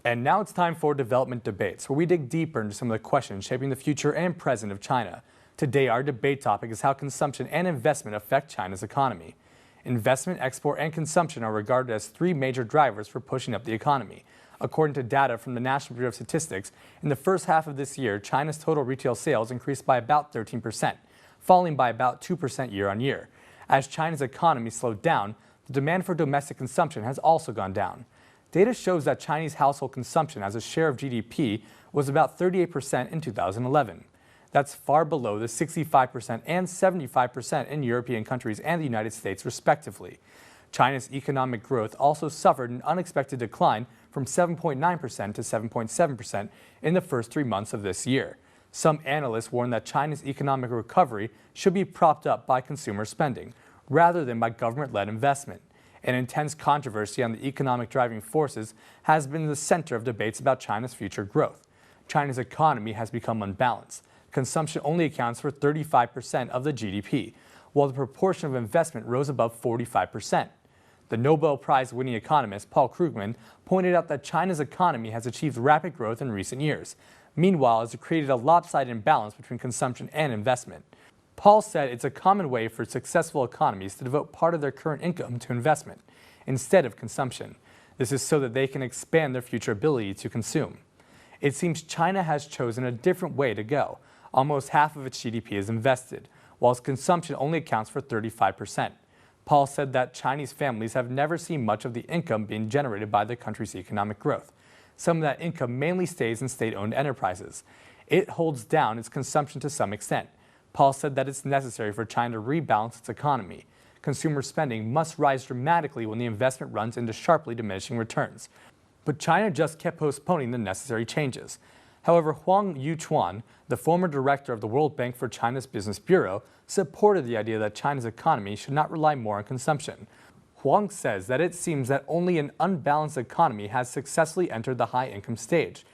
And now it's time for Development Debates, where we dig deeper into some of the questions shaping the future and present of China. Today, our debate topic is how consumption and investment affect China's economy. Investment, export, and consumption are regarded as three major drivers for pushing up the economy. According to data from the National Bureau of Statistics, in the first half of this year, China's total retail sales increased by about 13%, falling by about 2% year on year. As China's economy slowed down, the demand for domestic consumption has also gone down. Data shows that Chinese household consumption as a share of GDP was about 38% in 2011. That's far below the 65% and 75% in European countries and the United States, respectively. China's economic growth also suffered an unexpected decline from 7.9% to 7.7% in the first 3 months of this year. Some analysts warn that China's economic recovery should be propped up by consumer spending, rather than by government-led investment. An intense controversy on the economic driving forces has been the center of debates about China's future growth. China's economy has become unbalanced. Consumption only accounts for 35% of the GDP, while the proportion of investment rose above 45%. The Nobel Prize-winning economist Paul Krugman pointed out that China's economy has achieved rapid growth in recent years. Meanwhile, it has created a lopsided imbalance between consumption and investment. Paul said it's a common way for successful economies to devote part of their current income to investment instead of consumption. This is so that they can expand their future ability to consume. It seems China has chosen a different way to go. Almost half of its GDP is invested, while its consumption only accounts for 35%. Paul said that Chinese families have never seen much of the income being generated by the country's economic growth. Some of that income mainly stays in state-owned enterprises. It holds down its consumption to some extent. Paul said that it's necessary for China to rebalance its economy. Consumer spending must rise dramatically when the investment runs into sharply diminishing returns. But China just kept postponing the necessary changes. However, Huang, the former director of the World Bank for China's Business Bureau, supported the idea that China's economy should not rely more on consumption. Huang says that it seems that only an unbalanced economy has successfully entered the high-income stage.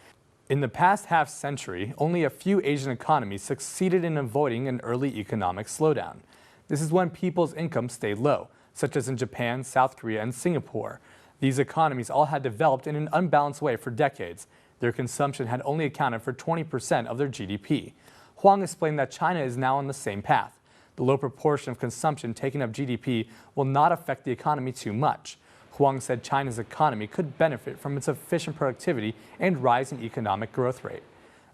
In the past half-century, only a few Asian economies succeeded in avoiding an early economic slowdown. This is when people's incomes stayed low, such as in Japan, South Korea, and Singapore. These economies all had developed in an unbalanced way for decades. Their consumption had only accounted for 20% of their GDP. Huang explained that China is now on the same path. The low proportion of consumption taking up GDP will not affect the economy too much. Huang said China's economy could benefit from its efficient productivity and rise in economic growth rate.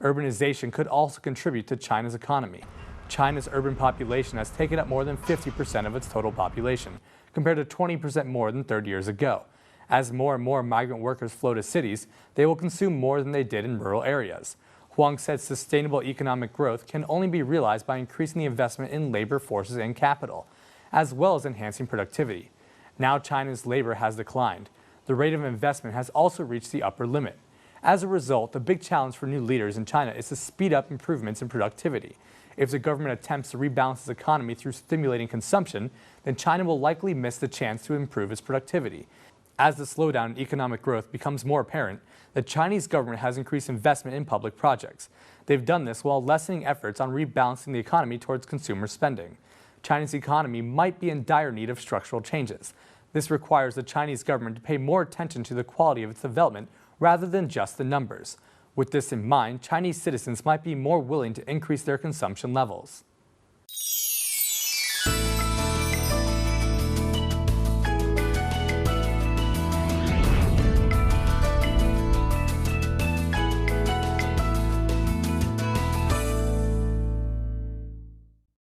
Urbanization could also contribute to China's economy. China's urban population has taken up more than 50% of its total population, compared to 20% more than 30 years ago. As more and more migrant workers flow to cities, they will consume more than they did in rural areas. Huang said sustainable economic growth can only be realized by increasing the investment in labor forces and capital, as well as enhancing productivity. Now China's labor has declined. The rate of investment has also reached the upper limit. As a result, the big challenge for new leaders in China is to speed up improvements in productivity. If the government attempts to rebalance its economy through stimulating consumption, then China will likely miss the chance to improve its productivity. As the slowdown in economic growth becomes more apparent, the Chinese government has increased investment in public projects. They've done this while lessening efforts on rebalancing the economy towards consumer spending. China's economy might be in dire need of structural changes. This requires the Chinese government to pay more attention to the quality of its development rather than just the numbers. With this in mind, Chinese citizens might be more willing to increase their consumption levels.